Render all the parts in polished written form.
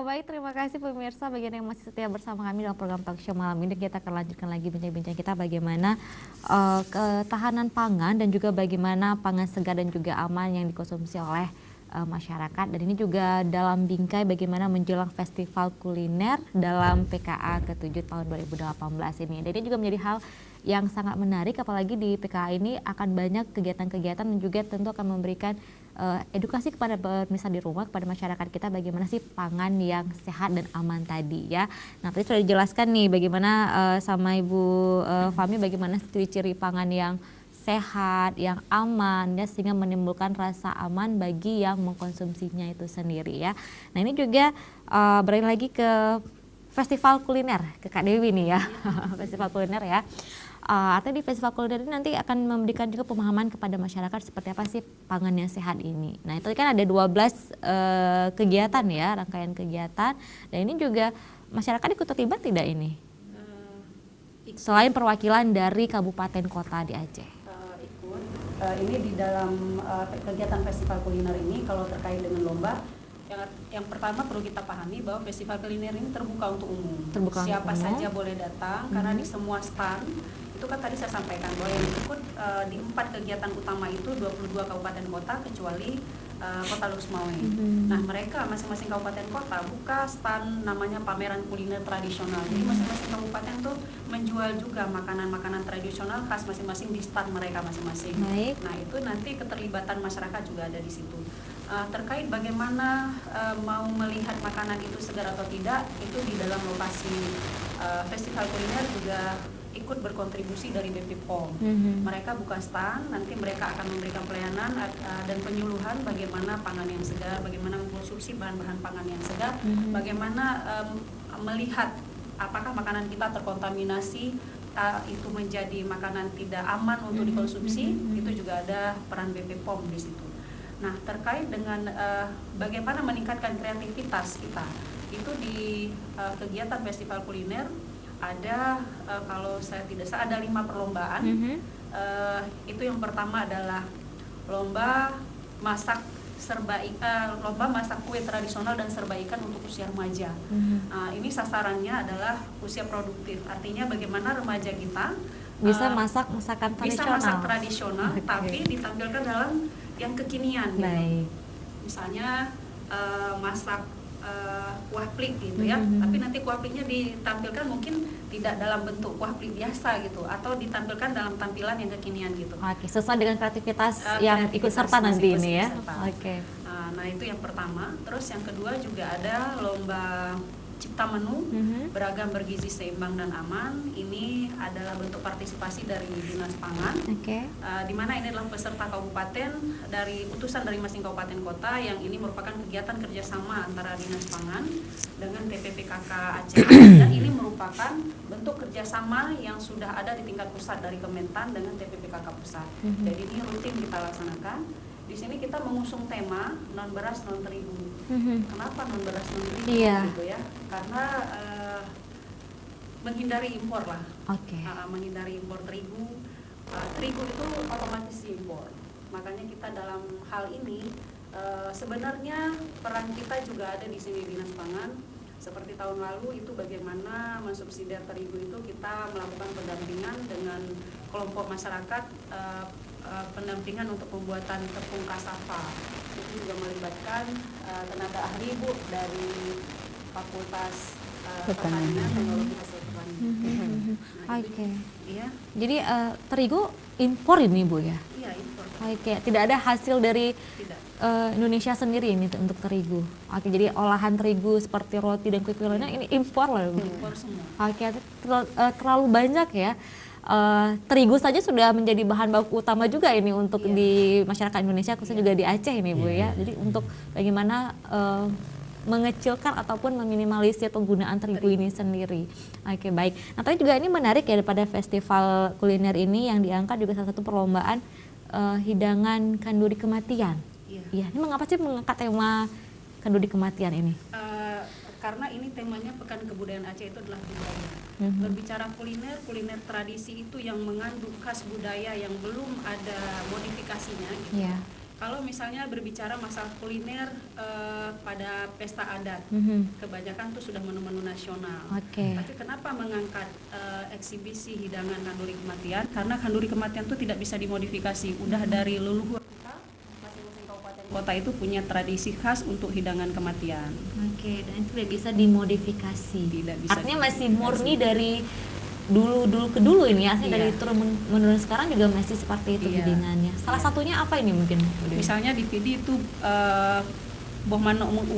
baik, terima kasih pemirsa bagi yang masih setia bersama kami dalam program Talk Show malam ini. Kita akan lanjutkan lagi bincang-bincang kita bagaimana ketahanan pangan dan juga bagaimana pangan segar dan juga aman yang dikonsumsi oleh masyarakat. Dan ini juga dalam bingkai bagaimana menjelang festival kuliner dalam PKA ke-7 tahun 2018 ini. Dan ini juga menjadi hal yang sangat menarik, apalagi di PKA ini akan banyak kegiatan-kegiatan dan juga tentu akan memberikan edukasi kepada pemirsa di rumah, kepada masyarakat kita bagaimana sih pangan yang sehat dan aman tadi ya. Nah tadi sudah dijelaskan nih bagaimana sama Ibu Fahmi bagaimana ciri-ciri pangan yang sehat, yang aman ya, sehingga menimbulkan rasa aman bagi yang mengkonsumsinya itu sendiri ya. Nah ini juga beralih lagi ke festival kuliner, ke Kak Dewi nih ya, festival kuliner ya. Artinya di festival kuliner ini nanti akan memberikan juga pemahaman kepada masyarakat seperti apa sih pangan yang sehat ini. Nah itu kan ada 12 kegiatan ya, rangkaian kegiatan, dan ini juga masyarakat ikut terlibat tidak ini? Selain perwakilan dari kabupaten kota di Aceh. Ikut, ini di dalam kegiatan festival kuliner ini kalau terkait dengan lomba, yang pertama perlu kita pahami bahwa festival kuliner ini terbuka untuk umum. Siapa saja boleh datang karena di semua stand itu kan tadi saya sampaikan bahwa yang ikut di 4 kegiatan utama itu 22 kabupaten kota kecuali Kota Lusmawe. Nah mereka masing-masing kabupaten kota buka stand namanya pameran kuliner tradisional. Jadi masing-masing kabupaten tuh menjual juga makanan-makanan tradisional khas masing-masing di stand mereka masing-masing. Nah itu nanti keterlibatan masyarakat juga ada di situ. Terkait bagaimana mau melihat makanan itu segar atau tidak, itu di dalam lokasi festival kuliner juga ikut berkontribusi dari BP POM. Mereka buka stand, nanti mereka akan memberikan pelayanan dan penyuluhan bagaimana pangan yang segar, bagaimana mengkonsumsi bahan-bahan pangan yang segar, bagaimana melihat apakah makanan kita terkontaminasi, itu menjadi makanan tidak aman untuk dikonsumsi, itu juga ada peran BP POM di situ. Nah, terkait dengan bagaimana meningkatkan kreativitas kita, itu di kegiatan festival kuliner ada kalau saya tidak salah ada 5 perlombaan. Itu yang pertama adalah lomba masak lomba masak kue tradisional dan serba ikan untuk usia remaja. Ini sasarannya adalah usia produktif, artinya bagaimana remaja kita bisa masak masakan tradisional. Bisa masak tradisional, tapi ditampilkan dalam yang kekinian. Gitu. Misalnya masak kuah plik gitu ya, tapi nanti kuah pliknya ditampilkan mungkin tidak dalam bentuk kuah plik biasa gitu, atau ditampilkan dalam tampilan yang kekinian gitu. Oke, sesuai dengan kreativitas yang ikut serta nanti ini ya. Oke. Nah itu yang pertama. Terus yang kedua juga ada lomba cipta menu beragam bergizi seimbang dan aman. Ini adalah bentuk partisipasi dari Dinas Pangan, di mana ini adalah peserta kabupaten dari utusan dari masing kabupaten kota, yang ini merupakan kegiatan kerjasama antara Dinas Pangan dengan TPPKK Aceh. Dan ini merupakan bentuk kerjasama yang sudah ada di tingkat pusat dari Kementan dengan TPPKK pusat. Jadi ini rutin kita laksanakan. Di sini kita mengusung tema non beras non terigu. Kenapa non beras non terigu gitu ya? Karena menghindari impor lah. Menghindari impor terigu. Terigu itu otomatis diimpor. Makanya kita dalam hal ini sebenarnya peran kita juga ada di sini Dinas Pangan. Seperti tahun lalu itu bagaimana mensubsidiar terigu itu kita melakukan pendampingan dengan kelompok masyarakat, pendampingan untuk pembuatan tepung kasava. Itu juga melibatkan tenaga ahli Bu dari Fakultas Pertanian Teknologi Hasil Pertanian. Iya. Jadi terigu impor ini Bu ya? Iya, impor. Tidak ada hasil dari Indonesia sendiri ini untuk terigu. Jadi olahan terigu seperti roti dan kue-kue lainnya ini impor lah Bu. Impor semua. Terlalu banyak ya. Terigu saja sudah menjadi bahan baku utama juga ini untuk di masyarakat Indonesia, khususnya juga di Aceh ini Bu ya. Jadi untuk bagaimana mengecilkan ataupun meminimalisir penggunaan terigu ini sendiri. Baik. Nah tapi juga ini menarik ya pada festival kuliner ini yang diangkat juga salah satu perlombaan hidangan kanduri kematian. Iya. Ini mengapa sih mengangkat tema kanduri kematian ini? Karena ini temanya Pekan Kebudayaan Aceh itu adalah budaya. Berbicara kuliner tradisi itu yang mengandung khas budaya yang belum ada modifikasinya gitu. Kalau misalnya berbicara masalah kuliner pada pesta adat, kebanyakan tuh sudah menu-menu nasional. Tapi kenapa mengangkat eksibisi hidangan kanduri kematian? Karena kanduri kematian tuh tidak bisa dimodifikasi. Udah dari leluhur kita, masing-masing kabupaten kota itu punya tradisi khas untuk hidangan kematian. Dan itu tidak bisa dimodifikasi. Artinya masih murni dari dulu ke dulu ini ya, dari turun menurun sekarang juga masih seperti itu hidangannya. Salah satunya apa ini mungkin? Misalnya di Pidi itu boh manok mung.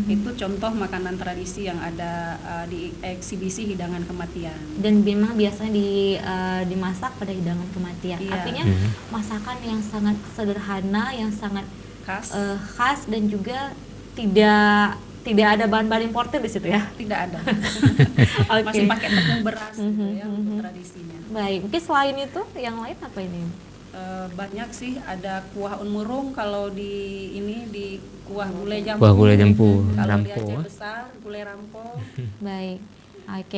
Itu contoh makanan tradisi yang ada di eksibisi hidangan kematian. Dan memang biasanya dimasak pada hidangan kematian. Artinya masakan yang sangat sederhana, yang sangat khas dan juga tidak ada bahan-bahan importer di situ ya? Tidak ada. Masih pakai tepung beras gitu ya untuk tradisinya. Baik, mungkin selain itu yang lain apa ini? Banyak sih, ada kuah unmurung kalau di kuah gulai jampu. Kuah gulai jampu, Kalau di rampo. Aceh besar gulai rampo. Baik.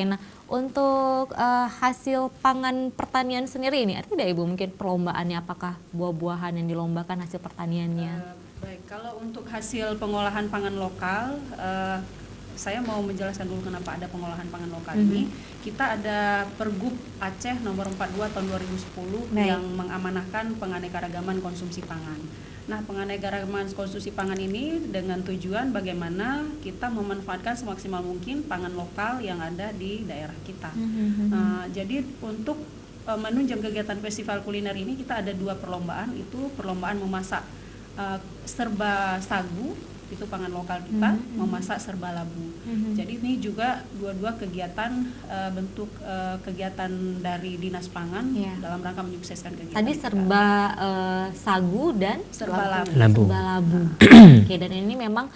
Nah untuk hasil pangan pertanian sendiri ini, artinya Ibu mungkin perlombaannya apakah buah-buahan yang dilombakan hasil pertaniannya? Baik, kalau untuk hasil pengolahan pangan lokal, saya mau menjelaskan dulu kenapa ada pengolahan pangan lokal ini. Kita ada Pergub Aceh nomor 42 tahun 2010 yang mengamanahkan penganekaragaman konsumsi pangan. Nah, penganekaragaman konsumsi pangan ini dengan tujuan bagaimana kita memanfaatkan semaksimal mungkin pangan lokal yang ada di daerah kita. Jadi untuk menunjang kegiatan festival kuliner ini kita ada 2 perlombaan, itu perlombaan memasak serba sagu, itu pangan lokal kita, memasak serba labu. Jadi ini juga dua-dua kegiatan bentuk kegiatan dari Dinas Pangan dalam rangka menyukseskan kegiatan. Tadi serba sagu dan serba labu. Dan ini memang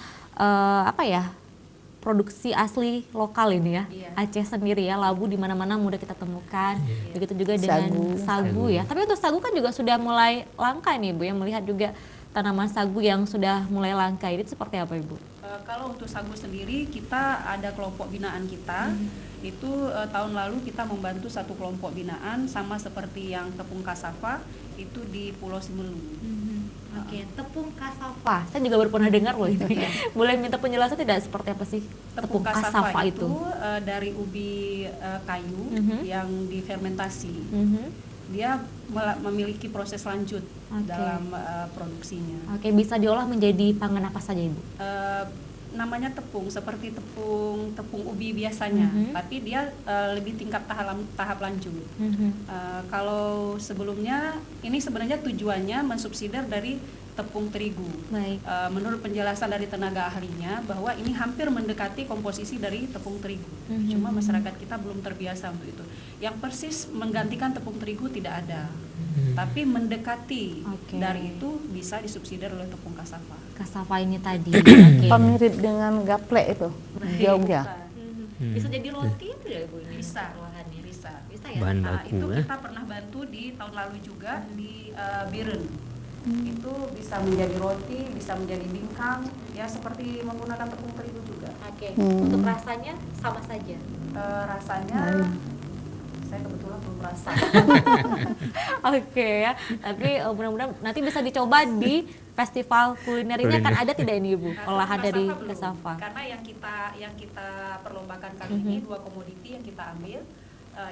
produksi asli lokal ini ya, Aceh sendiri ya, labu di mana-mana mudah kita temukan. Begitu juga dengan sagu ya. Tapi untuk sagu kan juga sudah mulai langka nih Bu, yang melihat juga tanaman sagu yang sudah mulai langka, ini seperti apa Ibu? Kalau untuk sagu sendiri kita ada kelompok binaan kita. Itu tahun lalu kita membantu satu kelompok binaan sama seperti yang tepung kasafa itu di Pulau Simelu. Tepung kasafa. Saya juga baru pernah dengar loh ini. Boleh minta penjelasan tidak seperti apa sih tepung kasafa itu? Dari ubi kayu yang difermentasi. Dia memiliki proses lanjut dalam produksinya. Bisa diolah menjadi pangan apa saja Ibu? Namanya tepung, seperti tepung ubi biasanya, tapi dia lebih tingkat tahap lanjut. Kalau sebelumnya ini sebenarnya tujuannya mensubsidiar dari tepung terigu. Menurut penjelasan dari tenaga ahlinya bahwa ini hampir mendekati komposisi dari tepung terigu. Cuma masyarakat kita belum terbiasa untuk itu. Yang persis menggantikan tepung terigu tidak ada. Tapi mendekati dari itu bisa disubsidiar oleh tepung kasafa. Kasafa ini tadi. Mirip dengan gaplek itu. Jauh-jauh. Bisa jadi roti tidak Ibu ini? Bisa ya. Bahan baku itu kita pernah bantu di tahun lalu juga di Biren. Itu bisa menjadi roti, bisa menjadi bingkang, ya seperti menggunakan tepung terigu juga. Untuk rasanya sama saja? Rasanya saya kebetulan belum rasa. Ya, tapi mudah-mudahan nanti bisa dicoba di festival kuliner ini. Akan ada tidak ini Ibu olahan dari kasafa? Karena yang kita perlombakan kali ini 2 komoditi yang kita ambil,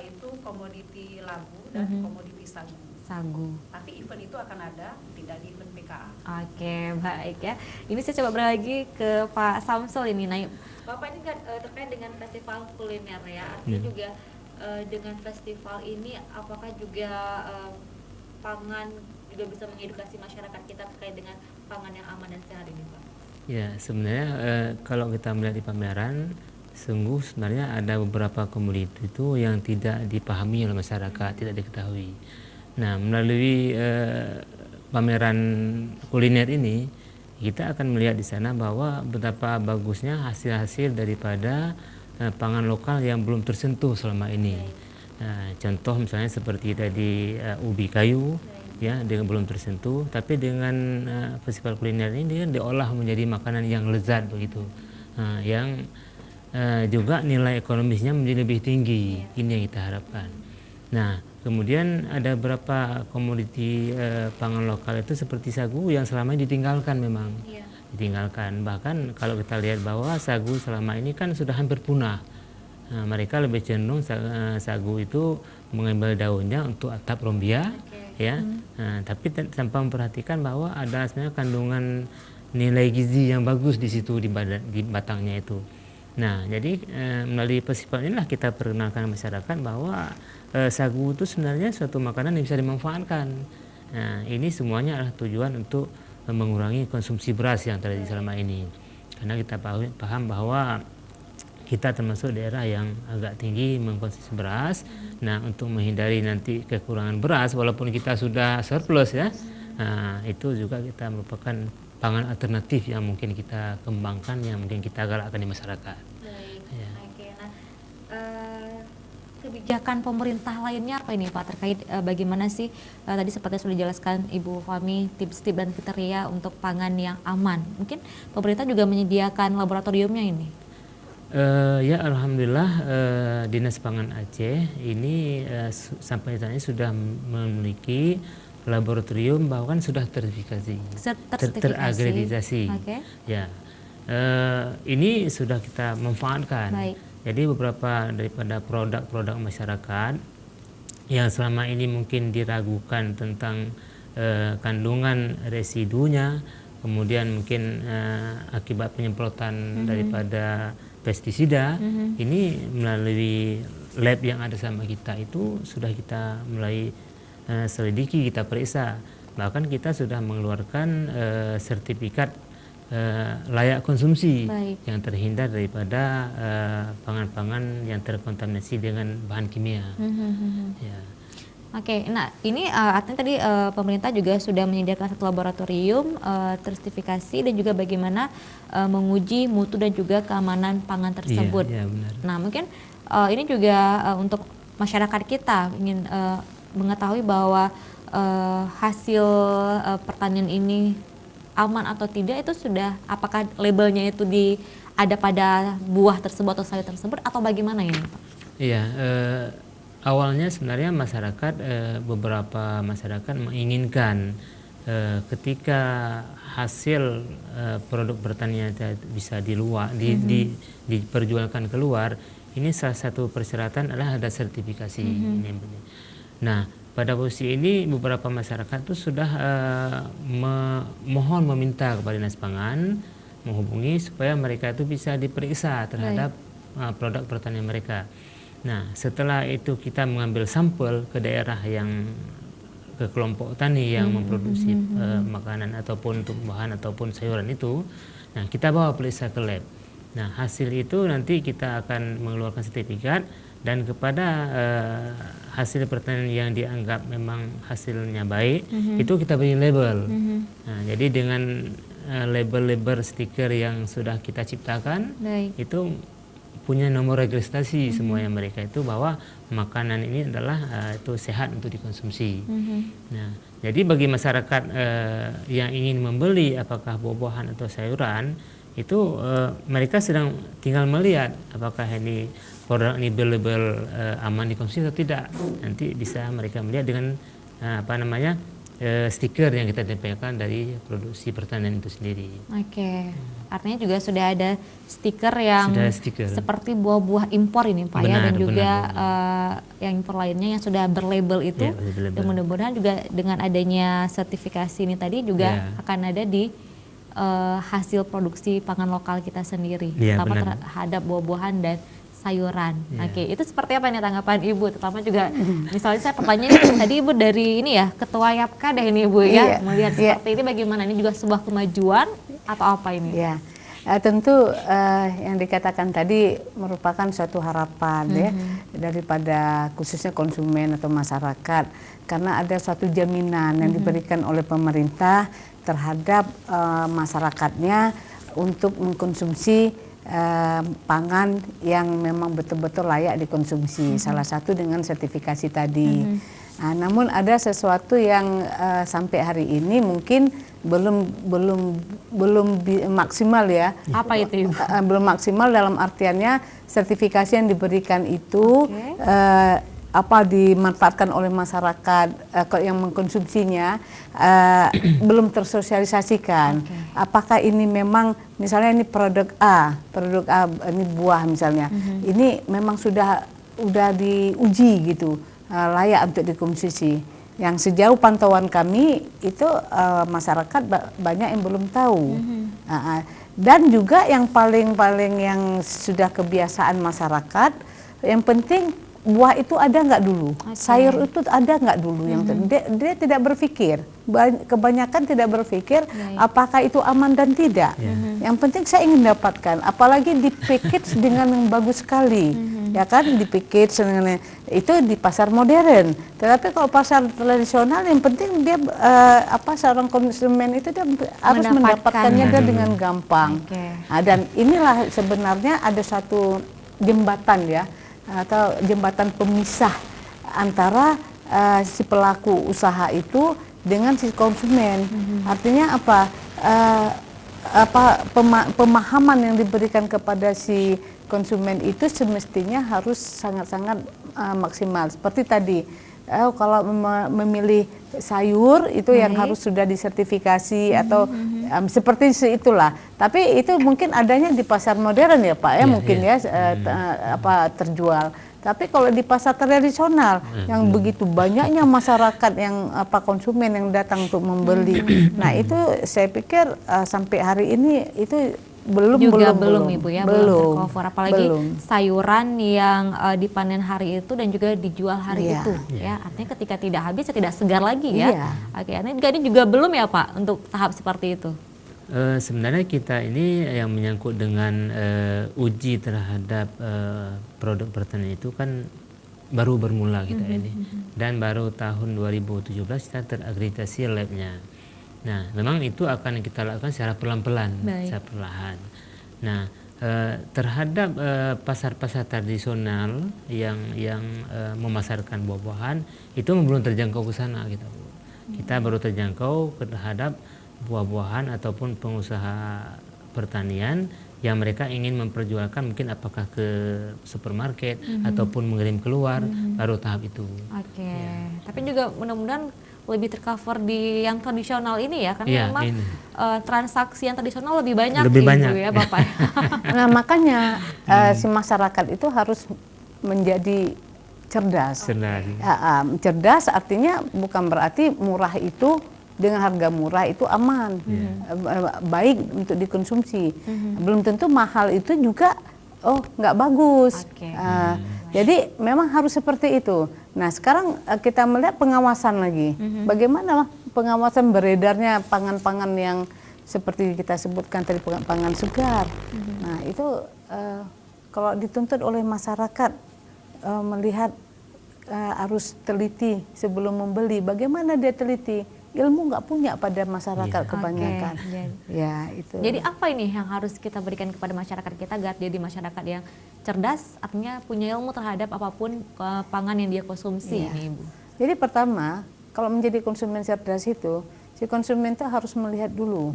itu komoditi labu dan komoditi sagu. Tapi event itu akan ada, tidak di event PKA. Baik ya. Ini saya coba berlagi ke Pak Samsul ini. Nah, Bapak ini kan terkait dengan festival kuliner ya. Artinya juga dengan festival ini apakah juga pangan juga bisa mengedukasi masyarakat kita terkait dengan pangan yang aman dan sehat ini Pak? Ya, sebenarnya kalau kita melihat di pameran, sungguh sebenarnya ada beberapa komoditi itu yang tidak dipahami oleh masyarakat, tidak diketahui. Nah, melalui pameran kuliner ini, kita akan melihat di sana bahwa betapa bagusnya hasil-hasil daripada pangan lokal yang belum tersentuh selama ini. Contoh misalnya seperti tadi ubi kayu, ya, dengan belum tersentuh, tapi dengan festival kuliner ini dia diolah menjadi makanan yang lezat begitu, yang juga nilai ekonomisnya menjadi lebih tinggi. Ini yang kita harapkan. Nah, Kemudian ada beberapa komoditi pangan lokal itu seperti sagu yang selama ini ditinggalkan memang. Ditinggalkan. Bahkan kalau kita lihat bahwa sagu selama ini kan sudah hampir punah. Nah, mereka lebih cenderung sagu itu mengambil daunnya untuk atap rombia, ya. Nah, tapi tanpa memperhatikan bahwa ada sebenarnya kandungan nilai gizi yang bagus di situ di batangnya itu. Nah, jadi melalui festival inilah kita perkenalkan masyarakat bahwa sagu itu sebenarnya suatu makanan yang bisa dimanfaatkan. Nah, ini semuanya adalah tujuan untuk mengurangi konsumsi beras yang terjadi selama ini. Karena kita paham bahwa kita termasuk daerah yang agak tinggi mengkonsumsi beras. Nah, untuk menghindari nanti kekurangan beras, walaupun kita sudah surplus ya, nah, itu juga kita merupakan pangan alternatif yang mungkin kita kembangkan, yang mungkin kita galakkan di masyarakat. Ya. Oke, nah kebijakan pemerintah lainnya apa ini Pak terkait bagaimana sih tadi seperti sudah dijelaskan Ibu Fahmi tips-tips dan kriteria untuk pangan yang aman. Mungkin pemerintah juga menyediakan laboratoriumnya ini. Ya alhamdulillah Dinas Pangan Aceh ini sampai saat ini sudah memiliki laboratorium bahkan sudah terakreditasi. Ya, ini sudah kita manfaatkan. Baik. Jadi beberapa daripada produk-produk masyarakat yang selama ini mungkin diragukan tentang kandungan residunya, kemudian mungkin akibat penyemprotan daripada pestisida, ini melalui lab yang ada sama kita itu sudah kita mulai selidiki, kita periksa. Bahkan kita sudah mengeluarkan sertifikat layak konsumsi. Baik. Yang terhindar daripada pangan-pangan yang terkontaminasi dengan bahan kimia. Ya. Oke, nah ini artinya tadi pemerintah juga sudah menyediakan satu laboratorium sertifikasi dan juga bagaimana menguji mutu dan juga keamanan pangan tersebut. Iya, benar. Nah mungkin ini juga untuk masyarakat kita ingin mengetahui bahwa hasil pertanian ini aman atau tidak itu sudah, apakah labelnya itu ada pada buah tersebut atau sayur tersebut atau bagaimana ini Pak? Iya, awalnya sebenarnya masyarakat, beberapa masyarakat menginginkan ketika hasil produk pertanian bisa diperjualkan keluar, ini salah satu persyaratan adalah ada sertifikasi. Nah, pada posisi ini beberapa masyarakat itu sudah meminta kepada Dinas Pangan menghubungi supaya mereka itu bisa diperiksa terhadap produk pertanian mereka. Nah, setelah itu kita mengambil sampel ke daerah yang ke kelompok tani yang memproduksi makanan ataupun tumbuhan ataupun sayuran itu, nah kita bawa periksa ke lab. Nah, hasil itu nanti kita akan mengeluarkan sertifikat dan kepada hasil pertanian yang dianggap memang hasilnya baik, itu kita beri label. Nah, jadi dengan label-label stiker yang sudah kita ciptakan, itu punya nomor registrasi semuanya mereka itu bahwa makanan ini adalah itu sehat untuk dikonsumsi. Nah, jadi bagi masyarakat yang ingin membeli apakah buah-buahan atau sayuran, itu mereka sedang tinggal melihat apakah ini produk ini label aman dikonsumsi atau tidak. Nanti bisa mereka melihat dengan stiker yang kita tempelkan dari produksi pertanian itu sendiri. Oke, artinya juga sudah ada stiker yang seperti buah-buah impor ini Pak, ya, dan juga yang impor lainnya yang sudah berlabel itu. Dan mudah-mudahan juga dengan adanya sertifikasi ini tadi juga akan ada di hasil produksi pangan lokal kita sendiri, terhadap buah-buahan dan sayuran. Oke, itu seperti apa nih tanggapan Ibu? Terutama juga misalnya saya pertanyaan tadi Ibu dari ini ya, Ketua Yapka deh ini Ibu ya, melihat seperti ini bagaimana, ini juga sebuah kemajuan atau apa ini? Ya, tentu yang dikatakan tadi merupakan suatu harapan ya daripada khususnya konsumen atau masyarakat, karena ada suatu jaminan yang diberikan oleh pemerintah terhadap masyarakatnya untuk mengkonsumsi pangan yang memang betul-betul layak dikonsumsi. Salah satu dengan sertifikasi tadi. Nah, namun ada sesuatu yang sampai hari ini mungkin belum maksimal ya. Apa itu? Belum maksimal dalam artiannya sertifikasi yang diberikan itu dimanfaatkan oleh masyarakat yang mengkonsumsinya belum tersosialisasikan. Apakah ini memang misalnya ini produk A ini buah misalnya, ini memang sudah diuji gitu layak untuk dikonsumsi. Yang sejauh pantauan kami itu masyarakat banyak yang belum tahu. Dan juga yang paling yang sudah kebiasaan masyarakat, yang penting buah itu ada nggak dulu, sayur itu ada nggak dulu, yang dia tidak berpikir, kebanyakan tidak berpikir apakah itu aman dan tidak. Yang penting saya ingin dapatkan, apalagi di package dengan yang bagus sekali, ya kan, di package dengan itu di pasar modern. Tetapi kalau pasar tradisional yang penting dia seorang konsumen itu dia harus mendapatkannya dia dengan gampang. Nah, dan inilah sebenarnya ada satu jembatan ya, atau jembatan pemisah antara si pelaku usaha itu dengan si konsumen. Artinya pemahaman yang diberikan kepada si konsumen itu semestinya harus sangat-sangat maksimal. Seperti tadi, kalau memilih sayur itu yang harus sudah disertifikasi atau seperti itulah. Tapi itu mungkin adanya di pasar modern ya Pak ya, mungkin terjual. Tapi kalau di pasar tradisional yang begitu banyaknya masyarakat yang konsumen yang datang untuk membeli, nah itu saya pikir sampai hari ini itu belum Ibu ya, belum tercover, apalagi sayuran yang dipanen hari itu dan juga dijual hari itu ya, artinya ketika tidak habis ya tidak segar lagi ya. Oke, ini juga belum ya Pak untuk tahap seperti itu. Sebenarnya kita ini yang menyangkut dengan uji terhadap produk pertanian itu kan baru bermula kita ini, dan baru tahun 2017 kita terakreditasi labnya. Nah, memang itu akan kita lakukan secara pelan-pelan, secara perlahan. Nah, terhadap pasar-pasar tradisional yang memasarkan buah-buahan itu belum terjangkau ke sana kita. Kita baru terjangkau terhadap buah-buahan ataupun pengusaha pertanian yang mereka ingin memperjualkan, mungkin apakah ke supermarket ataupun mengirim keluar, baru tahap itu. Tapi juga mudah-mudahan lebih tercover di yang tradisional ini ya, karena memang transaksi yang tradisional lebih banyak ya Bapak. Nah makanya si masyarakat itu harus menjadi cerdas. Cerdas artinya bukan berarti murah itu dengan harga murah itu aman, baik untuk dikonsumsi. Belum tentu mahal itu juga nggak bagus. Jadi memang harus seperti itu. Nah sekarang kita melihat pengawasan lagi. Bagaimana pengawasan beredarnya pangan-pangan yang seperti kita sebutkan tadi, pangan segar. Nah itu kalau dituntut oleh masyarakat melihat harus teliti sebelum membeli. Bagaimana dia teliti? Ilmu nggak punya pada masyarakat kebanyakan. Ya itu. Jadi apa ini yang harus kita berikan kepada masyarakat kita agar jadi masyarakat yang cerdas, artinya punya ilmu terhadap apapun pangan yang dia konsumsi ini Ibu. Jadi pertama, kalau menjadi konsumen cerdas itu, si konsumen itu harus melihat dulu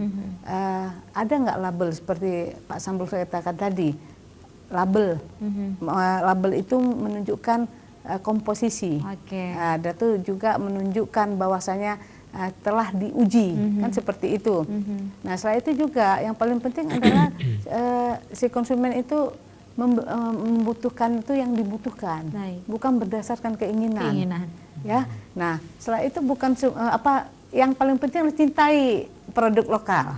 ada nggak label seperti Pak Sambul katakan tadi, label. Label itu menunjukkan komposisi. Ada tuh juga menunjukkan bahwasanya telah diuji, kan seperti itu. Nah setelah itu juga yang paling penting adalah si konsumen itu membutuhkan itu yang dibutuhkan, bukan berdasarkan keinginan. Ya, nah setelah itu bukan yang paling penting harus cintai produk lokal,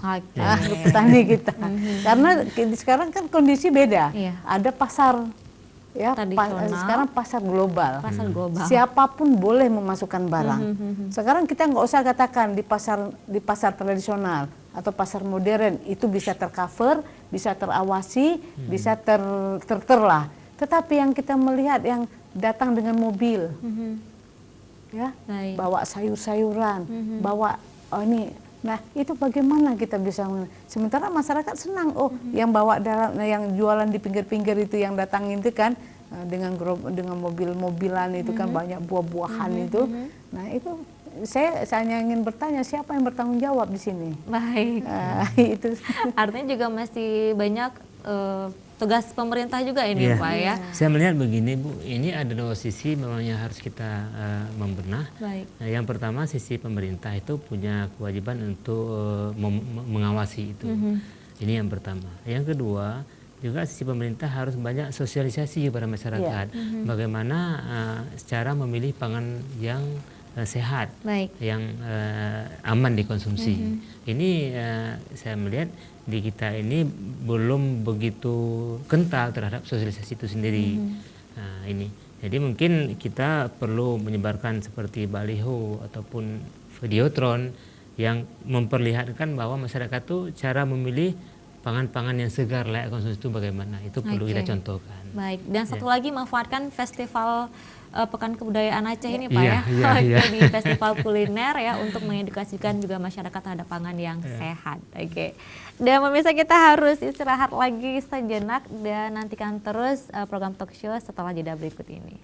petani kita. Karena sekarang kan kondisi beda, ada pasar. Ya, sekarang pasar global. Siapapun boleh memasukkan barang. Sekarang kita nggak usah katakan di pasar tradisional atau pasar modern itu bisa tercover, bisa terawasi, bisa terlah. Tetapi yang kita melihat yang datang dengan mobil, ya, bawa sayur-sayuran, bawa ini. Nah itu bagaimana kita bisa, sementara masyarakat senang, yang bawa yang jualan di pinggir-pinggir itu yang datang itu kan dengan mobil-mobilan itu kan banyak buah-buahan itu. Nah itu saya hanya ingin bertanya siapa yang bertanggung jawab di sini. Baik. Itu artinya juga masih banyak tugas pemerintah juga ini Iya. Pak ya. Saya melihat begini Bu, ini ada dua sisi memang yang harus kita membenah. Baik. Nah, yang pertama sisi pemerintah itu punya kewajiban untuk mengawasi itu. Ini yang pertama. Yang kedua juga sisi pemerintah harus banyak sosialisasi kepada masyarakat. Bagaimana cara memilih pangan yang sehat, Baik. yang aman dikonsumsi. Ini saya melihat di kita ini belum begitu kental terhadap sosialisasi itu sendiri. Nah, ini. Jadi mungkin kita perlu menyebarkan seperti baliho ataupun videotron yang memperlihatkan bahwa masyarakat tuh cara memilih pangan-pangan yang segar layak konsumsi itu bagaimana. Itu perlu kita contohkan. Baik. Dan satu lagi manfaatkan festival Pekan Kebudayaan Aceh ini Pak Iya, ya. iya. Di festival kuliner ya untuk mengedukasikan juga masyarakat terhadap pangan yang sehat. Oke. Dan pemirsa kita harus istirahat lagi sejenak dan nantikan terus program talk show setelah jeda berikut ini.